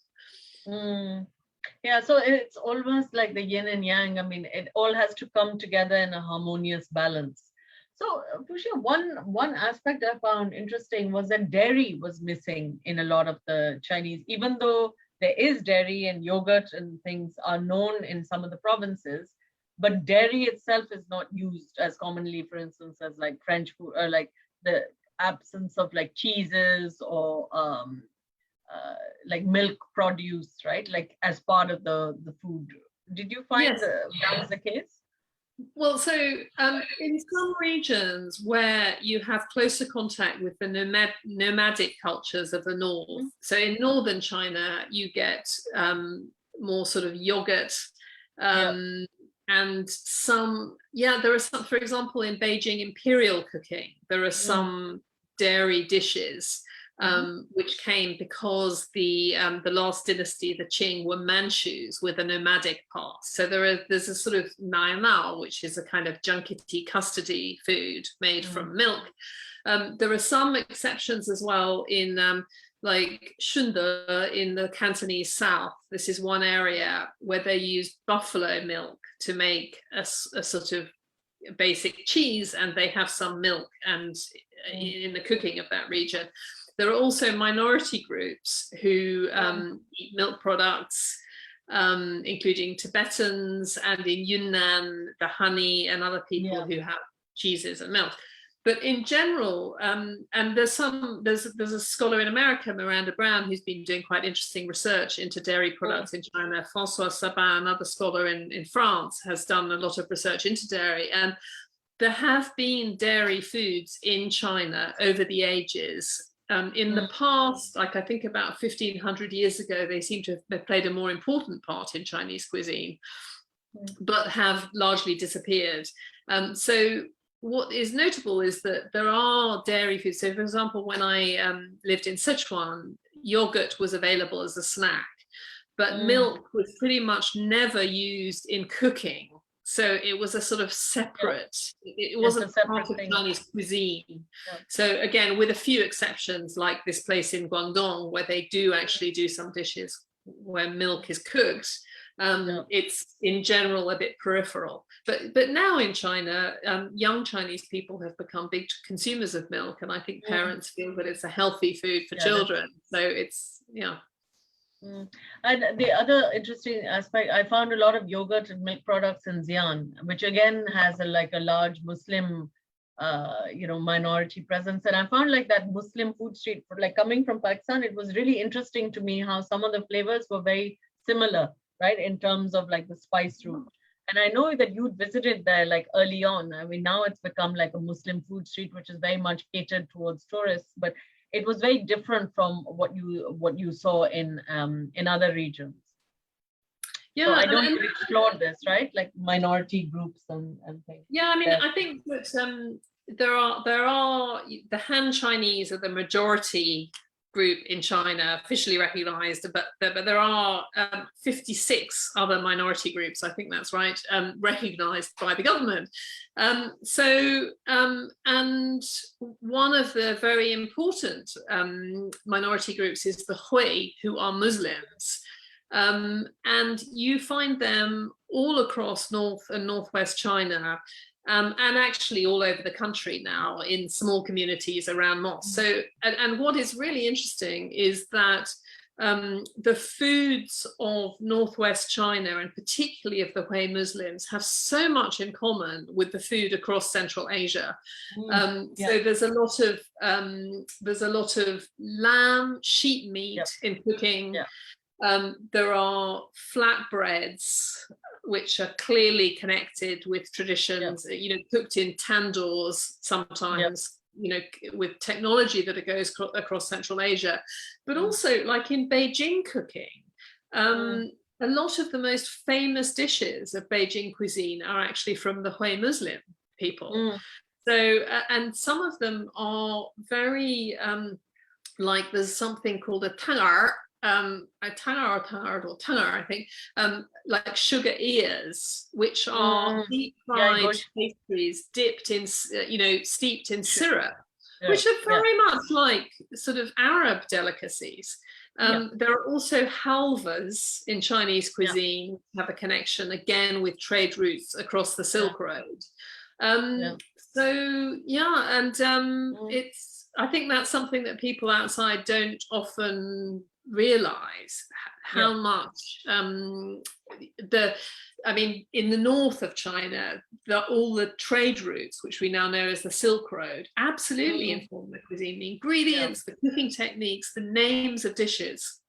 Yeah, so it's almost like the yin and yang. I mean, it all has to come together in a harmonious balance. So, Pushya, one aspect I found interesting was that dairy was missing in a lot of the Chinese, even though there is dairy and yogurt and things are known in some of the provinces, but dairy itself is not used as commonly, for instance, as like French food, or like the absence of like cheeses or like milk produce, right? Like as part of the food. Did you find Yes. that was the case? Well, so in some regions where you have closer contact with the nomadic cultures of the north, so in northern China, you get more sort of yogurt and some, there are some, for example, in Beijing imperial cooking, there are some dairy dishes which came because the last dynasty, the Qing, were Manchus with a nomadic past. So there's a sort of naimao, which is a kind of junkety custardy food made from milk. There are some exceptions as well in like Shunde in the Cantonese South. This is one area where they use buffalo milk to make a sort of basic cheese, and they have some milk and in the cooking of that region. There are also minority groups who eat milk products, including Tibetans, and in Yunnan, the Hani and other people who have cheeses and milk. But in general, and there's a scholar in America, Miranda Brown, who's been doing quite interesting research into dairy products in China. François Sabin, another scholar in France, has done a lot of research into dairy. And there have been dairy foods in China over the ages. In the past, like I think about 1500 years ago, they seem to have played a more important part in Chinese cuisine, but have largely disappeared. So what is notable is that there are dairy foods. So for example, when I lived in Sichuan, yogurt was available as a snack, but milk was pretty much never used in cooking. So it was a sort of separate, it wasn't part of Chinese cuisine. So again, with a few exceptions, like this place in Guangdong, where they do actually do some dishes where milk is cooked, it's in general a bit peripheral. But now in China, young Chinese people have become big consumers of milk, and I think parents feel that it's a healthy food for children. So it's, And the other interesting aspect, I found a lot of yogurt and milk products in Xi'an, which again has a large Muslim, minority presence. And I found like that Muslim food street, like coming from Pakistan, it was really interesting to me how some of the flavors were very similar, right, in terms of like the spice route. And I know that you'd visited there like early on. I mean, now it's become like a Muslim food street, which is very much catered towards tourists, but it was very different from what you saw in other regions. So I don't think you explored this, right? Like minority groups and things. Yeah, I mean, I think that there are the Han Chinese are the majority group in China, officially recognized, but there are 56 other minority groups, I think that's right, recognized by the government. And one of the very important minority groups is the Hui, who are Muslims. And you find them all across North and Northwest China, and actually all over the country now in small communities around mosques. So, and what is really interesting is that the foods of Northwest China, and particularly of the Hui Muslims, have so much in common with the food across Central Asia. So there's a lot of lamb, sheep meat in cooking. There are flatbreads, which are clearly connected with traditions, you know, cooked in tandoors sometimes, you know, with technology that it goes across Central Asia, but also like in Beijing cooking. A lot of the most famous dishes of Beijing cuisine are actually from the Hui Muslim people. So, and some of them are very, like there's something called a tangar, I think, like sugar ears, which are deep fried pastries dipped in, you know, steeped in syrup, which are very much like sort of Arab delicacies. There are also halvas in Chinese cuisine, which have a connection again with trade routes across the Silk Road. So yeah, and it's, I think that's something that people outside don't often realize, how much I mean, in the north of China, all the trade routes, which we now know as the Silk Road, absolutely inform the cuisine, the ingredients, the cooking techniques, the names of dishes.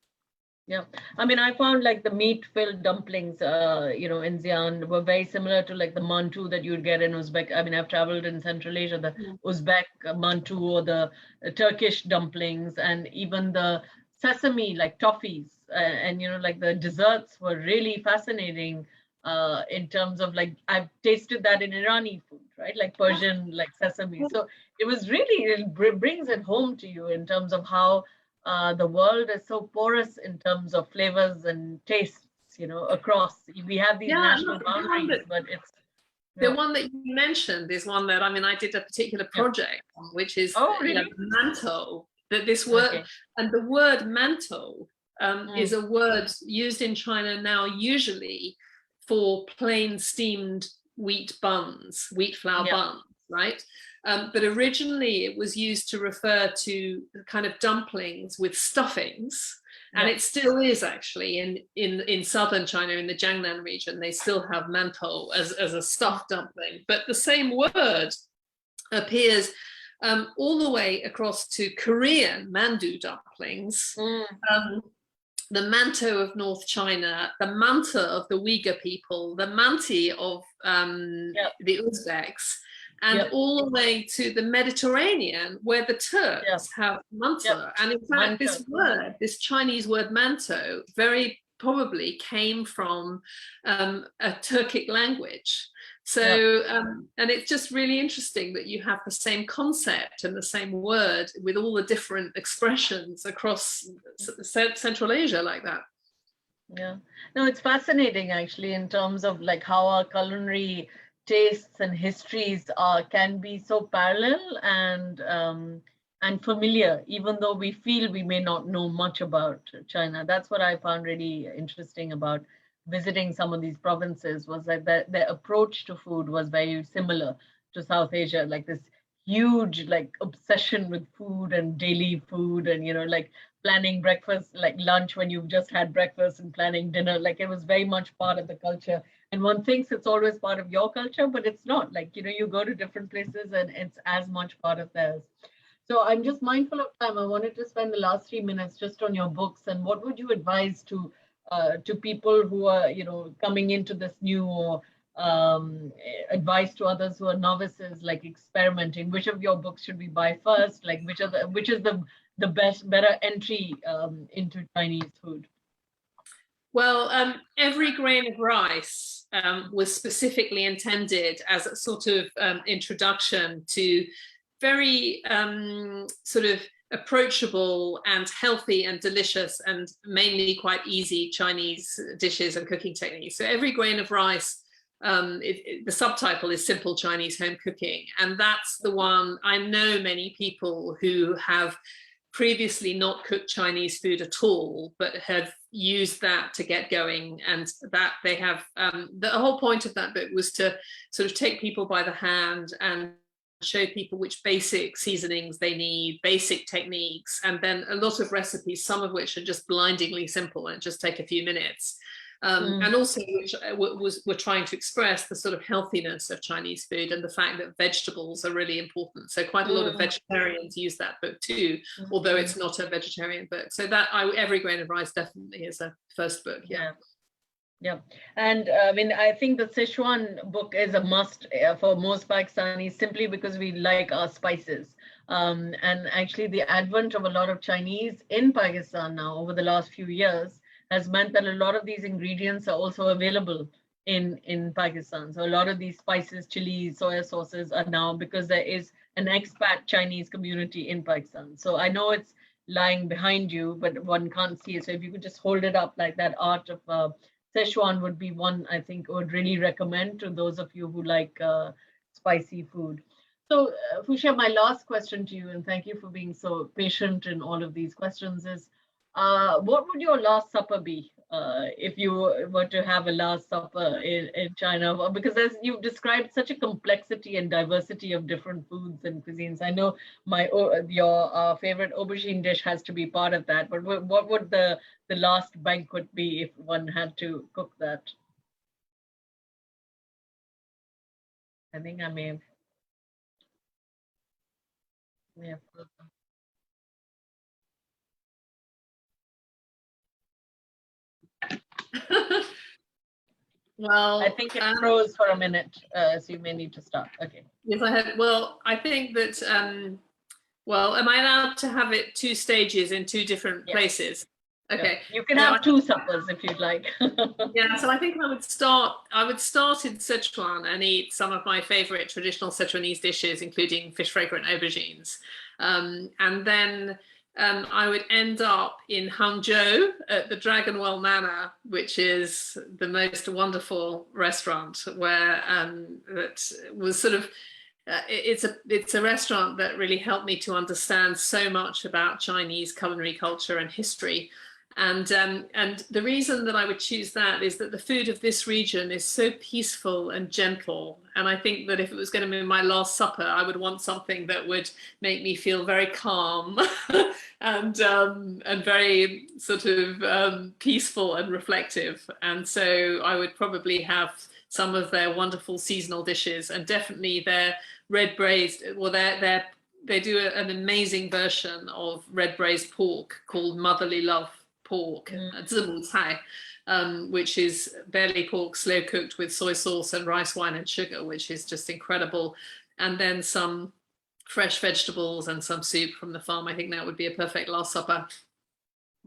Yeah, I mean, I found like the meat-filled dumplings, you know, in Xi'an were very similar to like the mantu that you'd get in Uzbek. I mean, I've traveled in Central Asia, the Uzbek mantu or the Turkish dumplings, and even the sesame like toffees, and you know, like the desserts were really fascinating in terms of like I've tasted that in Irani food, right? Like Persian, like sesame. So it was really, it brings it home to you in terms of how the world is so porous in terms of flavors and tastes, you know, across. We have these national boundaries, but it's... The one that you mentioned is one that, I mean, I did a particular project on, which is you know, manto, that this word, and the word manto is a word used in China now usually for plain steamed wheat buns, wheat flour buns, right? But originally it was used to refer to kind of dumplings with stuffings, and it still is actually in southern China, in the Jiangnan region, they still have mantou as a stuffed dumpling. But the same word appears all the way across to Korean mandu dumplings, the mantou of North China, the manta of the Uyghur people, the manti of the Uzbeks, and all the way to the Mediterranean, where the Turks have manta. And in fact, this word, this Chinese word manto, very probably came from a Turkic language. So, and it's just really interesting that you have the same concept and the same word with all the different expressions across Central Asia like that. Yeah, no, it's fascinating actually in terms of like how our culinary tastes and histories can be so parallel and familiar, even though we feel we may not know much about China. That's what I found really interesting about visiting some of these provinces, was that their approach to food was very similar to South Asia, like this huge like obsession with food and daily food, and you know, like planning breakfast, like lunch when you've just had breakfast, and planning dinner. Like it was very much part of the culture. And one thinks it's always part of your culture, but it's not. Like, you know, you go to different places and it's as much part of theirs. So I'm just mindful of time. I wanted to spend the last 3 minutes just on your books, and what would you advise to people who are, you know, coming into this new, or advice to others who are novices, like experimenting? Which of your books should we buy first? Like which is the better entry into Chinese food? Well, Every Grain of Rice was specifically intended as a sort of introduction to very sort of approachable and healthy and delicious and mainly quite easy Chinese dishes and cooking techniques. So Every Grain of Rice, the subtitle is Simple Chinese Home Cooking, and that's the one. I know many people who have previously not cooked Chinese food at all, but have used that to get going, and that they have the whole point of that book was to sort of take people by the hand and show people which basic seasonings they need, basic techniques, and then a lot of recipes, some of which are just blindingly simple and just take a few minutes. And also which we're trying to express the sort of healthiness of Chinese food and the fact that vegetables are really important. So quite a lot of vegetarians use that book too, although it's not a vegetarian book. So that Every Grain of Rice definitely is a first book. Yeah. Yeah, and I mean, I think the Sichuan book is a must for most Pakistanis simply because we like our spices. And actually, the advent of a lot of Chinese in Pakistan now over the last few years has meant that a lot of these ingredients are also available in Pakistan. So a lot of these spices, chilies, soya sauces are now because there is an expat Chinese community in Pakistan. So I know it's lying behind you, but one can't see it. So if you could just hold it up like that art of Szechuan would be one I think would really recommend to those of you who like spicy food. So, Fushia, my last question to you, and thank you for being so patient in all of these questions, is what would your last supper be if you were to have a last supper in China? Well, because as you've described such a complexity and diversity of different foods and cuisines, I know your favorite aubergine dish has to be part of that. But what would the last banquet be if one had to cook that? I think I may have. Well, I think it froze for a minute, so you may need to start. Okay. yes, I have. Well, I think that. Well, am I allowed to have it two stages in two different places? Okay. Yeah. You can have two suppers if you'd like. Yeah, so I think I would start in Sichuan and eat some of my favorite traditional Sichuanese dishes, including fish fragrant aubergines. And then I would end up in Hangzhou at the Dragonwell Manor, which is the most wonderful restaurant where that was sort of it's a restaurant that really helped me to understand so much about Chinese culinary culture and history. And the reason that I would choose that is that the food of this region is so peaceful and gentle. And I think that if it was going to be my last supper, I would want something that would make me feel very calm and very sort of peaceful and reflective. And so I would probably have some of their wonderful seasonal dishes, and definitely their red braised. Well, they do an amazing version of red braised pork called Motherly Love pork, which is belly pork slow cooked with soy sauce and rice wine and sugar, which is just incredible. And then some fresh vegetables and some soup from the farm. I think that would be a perfect last supper.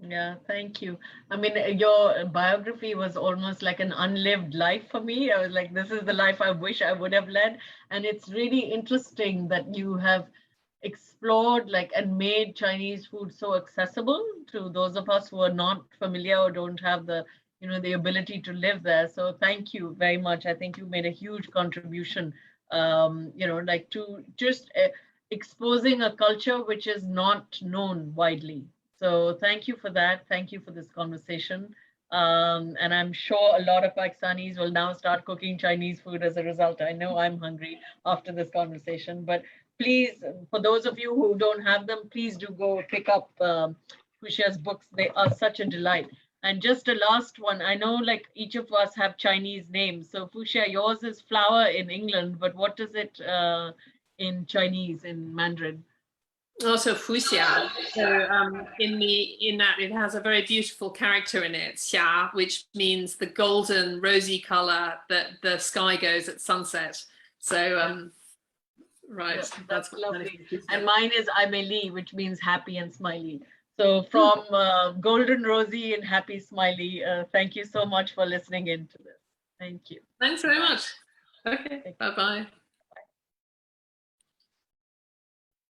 Yeah, thank you. I mean, your biography was almost like an unlived life for me. I was like, this is the life I wish I would have led. And it's really interesting that you have explored like and made Chinese food so accessible to those of us who are not familiar or don't have the, the ability to live there. So thank you very much. I think you made a huge contribution, like to just exposing a culture which is not known widely. So thank you for that. Thank you for this conversation. And I'm sure a lot of Pakistanis will now start cooking Chinese food as a result. I know I'm hungry after this conversation, but please, for those of you who don't have them, please do go pick up Fushia's books. They are such a delight. And just a last one, I know like each of us have Chinese names. So Fushia, yours is flower in England, but what does it in Chinese, in Mandarin? Also fuxia. So in that it has a very beautiful character in it, xia, which means the golden rosy color that the sky goes at sunset. So right, that's lovely. And mine is Amelie, which means happy and smiley. So from golden rosy and happy smiley, thank you so much for listening in to this. Thank you. Thanks very much. Okay, bye-bye.